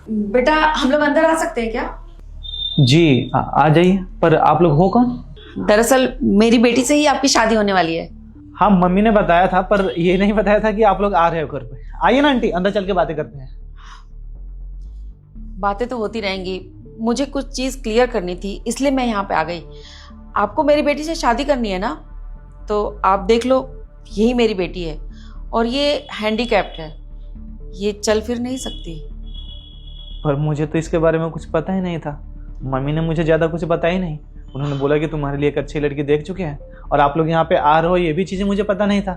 बेटा हम लोग अंदर आ सकते हैं क्या? जी आ जाइए। पर आप लोग हो कौन? दरअसल मेरी बेटी से ही आपकी शादी होने वाली है। हाँ, मम्मी ने बताया था, पर ये नहीं बताया था कि आप लोग आ रहे हो घर पे। आइए ना आंटी, अंदर चल के बातें करते हैं। बातें तो होती रहेंगी, मुझे कुछ चीज क्लियर करनी थी इसलिए मैं यहाँ पे आ गई। आपको मेरी बेटी से शादी करनी है ना, तो आप देख लो, यही मेरी बेटी है और ये हैंडीकैप्ड है, ये चल फिर नहीं सकती। पर मुझे तो इसके बारे में कुछ पता ही नहीं था। मम्मी ने मुझे ज़्यादा कुछ बताया ही नहीं। उन्होंने बोला कि तुम्हारे लिए एक अच्छी लड़की देख चुके हैं और आप लोग यहाँ पे आ रहे हो, ये भी चीज़ें मुझे पता नहीं था।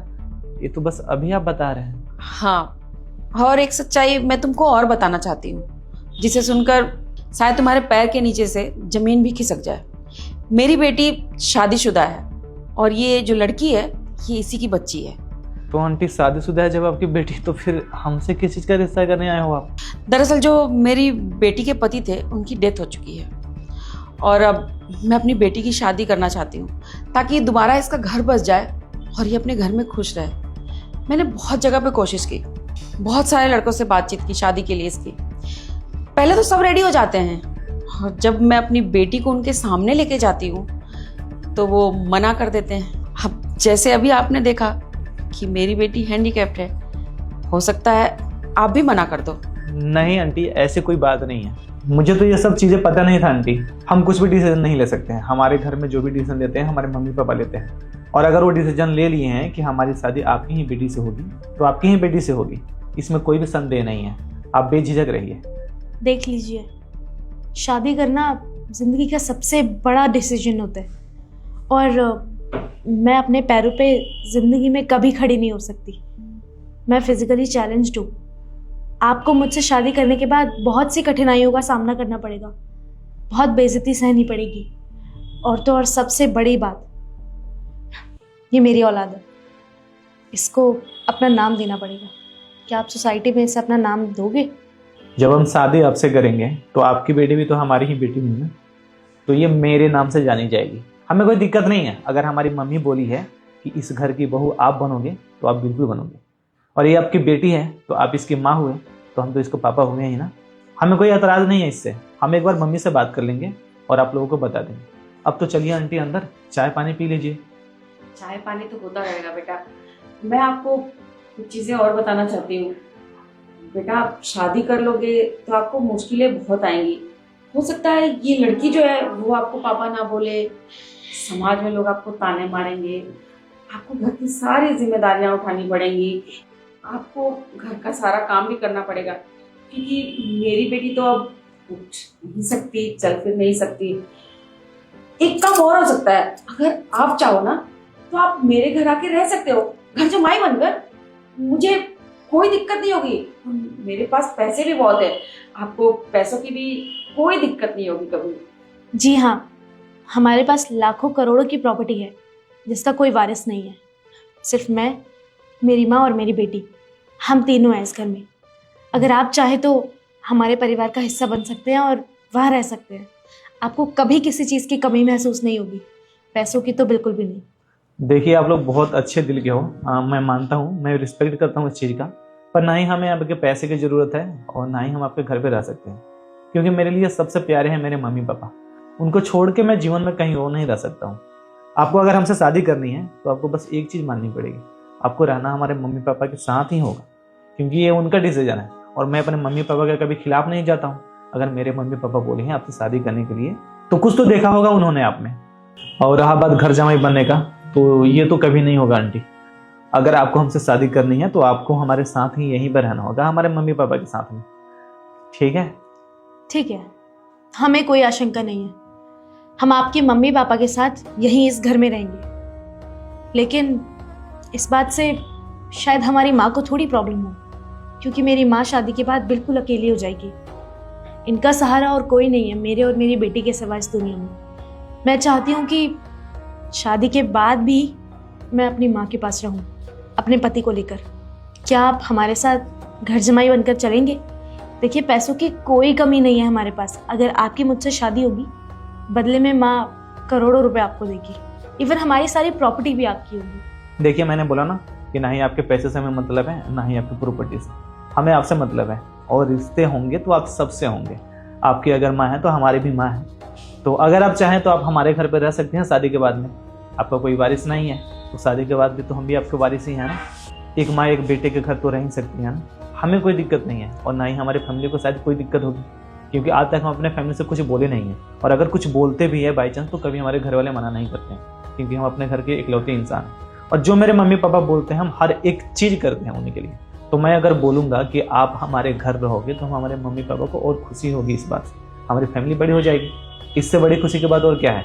ये तो बस अभी आप बता रहे हैं। हाँ, और एक सच्चाई मैं तुमको और बताना चाहती हूँ, जिसे सुनकर शायद तुम्हारे पैर के नीचे से जमीन भी खिसक जाए। मेरी बेटी शादीशुदा है और ये जो लड़की है ये इसी की बच्ची है। तो आंटी शादीशुदा है जब आपकी बेटी, तो फिर हमसे किस चीज़ का रिश्ता करने आए हो आप? दरअसल जो मेरी बेटी के पति थे उनकी डेथ हो चुकी है और अब मैं अपनी बेटी की शादी करना चाहती हूँ ताकि दोबारा इसका घर बस जाए और ये अपने घर में खुश रहे। मैंने बहुत जगह पे कोशिश की, बहुत सारे लड़कों से बातचीत की शादी के लिए इसकी। पहले तो सब रेडी हो जाते हैं और जब मैं अपनी बेटी को उनके सामने लेके जाती हूँ तो वो मना कर देते हैं। अब जैसे अभी आपने देखा कि मेरी बेटी हैंडीकैप्ड है, हो सकता है आप भी मना कर दो। नहीं आंटी, ऐसी कोई बात नहीं है। मुझे तो ये सब चीज़ें पता नहीं था आंटी। हम कुछ भी डिसीजन नहीं ले सकते हैं। हमारे घर में जो भी डिसीजन लेते हैं हमारे मम्मी पापा लेते हैं, और अगर वो डिसीजन ले लिए हैं कि हमारी शादी आपकी ही बेटी से होगी तो आपकी ही बेटी से होगी, इसमें कोई भी संदेह नहीं है। आप बेझिझक रहिए। देख लीजिए, शादी करना ज़िंदगी का सबसे बड़ा डिसीजन होता है और मैं अपने पैरों पे ज़िंदगी में कभी खड़ी नहीं हो सकती। मैं फिज़िकली चैलेंज्ड हूँ। आपको मुझसे शादी करने के बाद बहुत सी कठिनाइयों का सामना करना पड़ेगा, बहुत बेइज्जती सहनी पड़ेगी, और तो और सबसे बड़ी बात, ये मेरी औलाद है, इसको अपना नाम देना पड़ेगा। क्या आप सोसाइटी में इसे अपना नाम दोगे? जब हम शादी आपसे करेंगे तो आपकी बेटी भी तो हमारी ही बेटी हुई ना, तो ये मेरे नाम से जानी जाएगी। हमें कोई दिक्कत नहीं है। अगर हमारी मम्मी बोली है कि इस घर की बहू आप बनोगे तो आप बिल्कुल बनोगे, और ये आपकी बेटी है तो आप इसकी माँ हुए तो हम तो इसको पापा हुए ही ना। हमें कोई एतराज़ नहीं है इससे। हम एक बार मम्मी से बात कर लेंगे और आप लोगों को बता देंगे। अब तो चलिए आंटी, अंदर चाय पानी पी लीजिए। चाय पानी तो होता रहेगा बेटा, मैं आपको कुछ चीज़ें और बताना चाहती हूँ। बेटा आप शादी कर लोगे तो आपको मुश्किलें बहुत आएंगी। हो सकता है ये लड़की जो है वो आपको पापा ना बोले, समाज में लोग आपको ताने मारेंगे, आपको घर की सारी जिम्मेदारियां उठानी पड़ेंगी, आपको घर का सारा काम भी करना पड़ेगा, क्योंकि मेरी बेटी तो अब उठ नहीं सकती, चल फिर नहीं सकती। एक काम और हो सकता है, अगर आप चाहो ना तो आप मेरे घर आके रह सकते हो, घर जमाई बनकर। मुझे कोई दिक्कत नहीं होगी, मेरे पास पैसे भी बहुत है, आपको पैसों की भी कोई दिक्कत नहीं होगी कभी। जी हाँ, हमारे पास लाखों करोड़ों की प्रॉपर्टी है जिसका कोई वारिस नहीं है। सिर्फ मैं, मेरी माँ और मेरी बेटी, हम तीनों हैं इस घर में। अगर आप चाहे तो हमारे परिवार का हिस्सा बन सकते हैं और वहाँ रह सकते हैं। आपको कभी किसी चीज़ की कमी महसूस नहीं होगी, पैसों की तो बिल्कुल भी नहीं। देखिए, आप लोग बहुत अच्छे दिल के हो, मैं मानता हूँ, मैं रिस्पेक्ट करता हूँ इस चीज़ का। पर ना ही हमें आपके पैसे की ज़रूरत है और ना ही हम आपके घर पे रह सकते हैं, क्योंकि मेरे लिए सबसे प्यारे हैं मेरे मम्मी पापा। उनको छोड़ के मैं जीवन में कहीं और नहीं रह सकता हूँ। आपको अगर हमसे शादी करनी है तो आपको बस एक चीज़ माननी पड़ेगी, आपको रहना हमारे मम्मी पापा के साथ ही होगा, क्योंकि ये उनका डिसीजन है और मैं अपने मम्मी पापा के कभी खिलाफ नहीं जाता हूँ। अगर मेरे मम्मी पापा बोले हैं आपसे शादी करने के लिए तो कुछ तो देखा होगा उन्होंने आप में। और रहा बात घर जमाई बनने का, तो ये तो कभी नहीं होगा आंटी। अगर आपको हमसे शादी करनी है तो आपको हमारे साथ ही यहीं पर रहना होगा, हमारे मम्मी पापा के साथ में। ठीक है? ठीक है, हमें कोई आशंका नहीं है। हम आपके मम्मी पापा के साथ यहीं इस घर में रहेंगे। लेकिन इस बात से शायद हमारी माँ को थोड़ी प्रॉब्लम हो, क्योंकि मेरी माँ शादी के बाद बिल्कुल अकेली हो जाएगी। इनका सहारा और कोई नहीं है मेरे और मेरी बेटी के सिवा इस दुनिया में। मैं चाहती हूँ कि शादी के बाद भी मैं अपनी माँ के पास रहूँ, अपने पति को लेकर। क्या आप हमारे साथ घर जमाई बनकर चलेंगे? देखिए, पैसों की कोई कमी नहीं है हमारे पास। अगर आपकी मुझसे शादी होगी, बदले में माँ करोड़ों रुपए आपको देगी, इवन हमारी सारी प्रॉपर्टी भी आपकी होगी। देखिए, मैंने बोला ना कि ना ही आपके पैसे से हमें मतलब है, ना ही आपकी प्रॉपर्टी से। हमें आपसे मतलब है। और रिश्ते होंगे तो आप सबसे होंगे। आपकी अगर माँ है तो हमारी भी माँ है। तो अगर आप चाहें तो आप हमारे घर पर रह सकते हैं शादी के बाद में। आपका कोई वारिस नहीं है तो शादी के बाद भी तो हम भी आपके वारिस ही हैं ना। एक माँ एक बेटे के घर तो रह ही सकती है ना, हमें कोई दिक्कत नहीं है और ना ही हमारे फैमिली को शायद कोई दिक्कत होगी, क्योंकि आज तक हम अपने फैमिली से कुछ बोले नहीं हैं। और अगर कुछ बोलते भी है बाई चांस तो कभी हमारे घर वाले मना नहीं करते हैं, क्योंकि हम अपने घर के इकलौते इंसान हैं। और जो मेरे मम्मी पापा बोलते हैं हम हर एक चीज़ करते हैं उन्हीं के लिए। तो मैं अगर बोलूँगा कि आप हमारे घर रहोगे तो हमारे मम्मी पापा को और खुशी होगी इस बात से, हमारी फैमिली बड़ी हो जाएगी। इससे बड़ी खुशी के बाद और क्या है।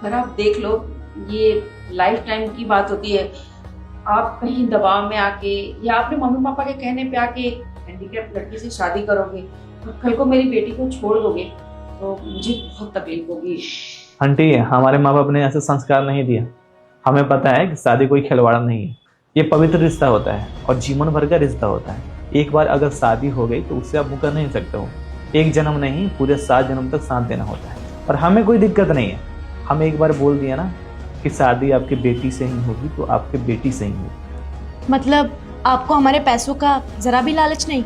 पर आप देख लो, ये लाइफ टाइम की बात होती है। आप कहीं दबाव में आके या अपने मम्मी पापा के कहने पे आके हैंडीकैप लड़की से शादी करोगे और कल को मेरी बेटी को छोड़ दोगे तो मुझे बहुत तकलीफ होगी। आंटी, हमारे माँ बाप ने ऐसे संस्कार नहीं दिया। हमें पता है कि शादी कोई खिलवाड़ नहीं है, ये पवित्र रिश्ता होता है और जीवन भर का रिश्ता होता है। एक बार अगर शादी हो गई तो उससे आप मुकर नहीं सकते हो। एक जन्म नहीं, पूरे 7 जन्म तक साथ देना होता है। और हमें कोई दिक्कत नहीं है। हमें एक बार बोल दिया ना कि शादी आपकी बेटी से ही होगी तो आपकी बेटी से ही होगी। मतलब आपको हमारे पैसों का जरा भी लालच नहीं?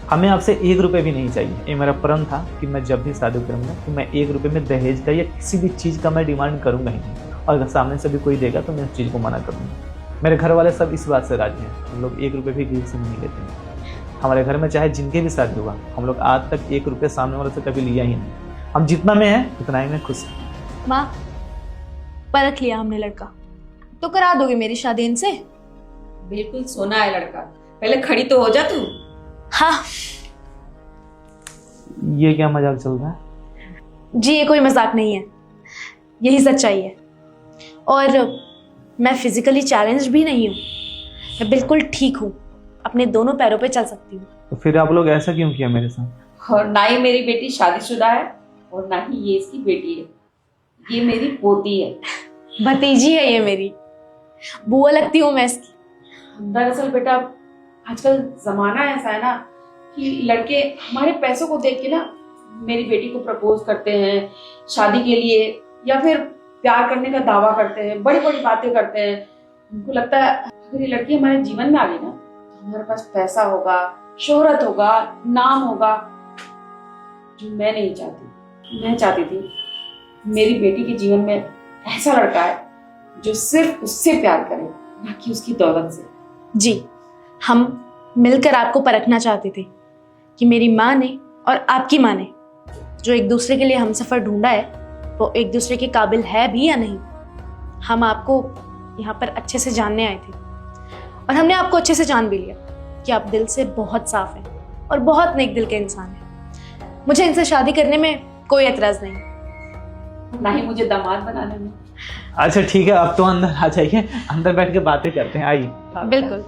हमें आपसे 1 रुपये भी नहीं चाहिए। ये मेरा प्रण था कि मैं जब भी शादी करूँगा तो मैं 1 रुपये में दहेज का या किसी भी चीज़ का मैं डिमांड करूँगा ही नहीं। और अगर सामने से भी कोई देगा तो मैं उस चीज़ को मना करूँगा। मेरे घर वाले सब इस बात से राजी हैं। हम लोग 1 रुपये भी गिर से नहीं लेते हैं। हमारे घर में चाहे जिनकी भी शादी हुआ, हम लोग आज तक 1 रुपये सामने वाले से कभी लिया ही नहीं। हम जितना में है उतना ही में खुश हैं। माँ, परख लिया हमने लड़का, तो करा दोगे मेरी शादी इनसे? बिल्कुल सोना है लड़का, पहले खड़ी तो हो जा तू। हाँ ये क्या मजाक चल रहा है? जी, ये कोई मजाक नहीं है, यही सच्चाई है। और मैं फिजिकली चैलेंज भी नहीं हूँ, मैं बिल्कुल ठीक हूँ, अपने दोनों पैरों पे चल सकती हूँ। तो फिर आप लोग ऐसा क्यों किया मेरे साथ? और ना ही मेरी बेटी शादीशुदा है और ना ही ये इसकी बेटी है, ये मेरी पोती है। भतीजी है ये मेरी, बुआ लगती हूँ मैं इसकी। दरअसल बेटा आजकल जमाना ऐसा है ना कि लड़के हमारे पैसों को देख के ना मेरी बेटी को प्रपोज करते हैं शादी के लिए, या फिर प्यार करने का दावा करते हैं, बड़ी बड़ी बातें करते हैं। उनको लगता है अगर ये लड़की हमारे जीवन में आ गई ना तो हमारे पास पैसा होगा, शोहरत होगा, नाम होगा, जो मैं नहीं चाहती। मैं चाहती थी मेरी बेटी के जीवन में ऐसा लड़का है जो सिर्फ उससे प्यार करे, ना कि उसकी दौलत से। जी, हम मिलकर आपको परखना चाहते थे कि मेरी माँ ने और आपकी माँ ने जो एक दूसरे के लिए हमसफर ढूंढा है वो एक दूसरे के काबिल है भी या नहीं। हम आपको यहाँ पर अच्छे से जानने आए थे और हमने आपको अच्छे से जान भी लिया कि आप दिल से बहुत साफ हैं और बहुत नेक दिल के इंसान हैं। मुझे इनसे शादी करने में कोई एतराज़ नहीं, ना ही मुझे दामाद बनाने में। अच्छा ठीक है, अब तो अंदर आ जाइए, अंदर बैठ के बातें करते हैं। आइए। बिल्कुल।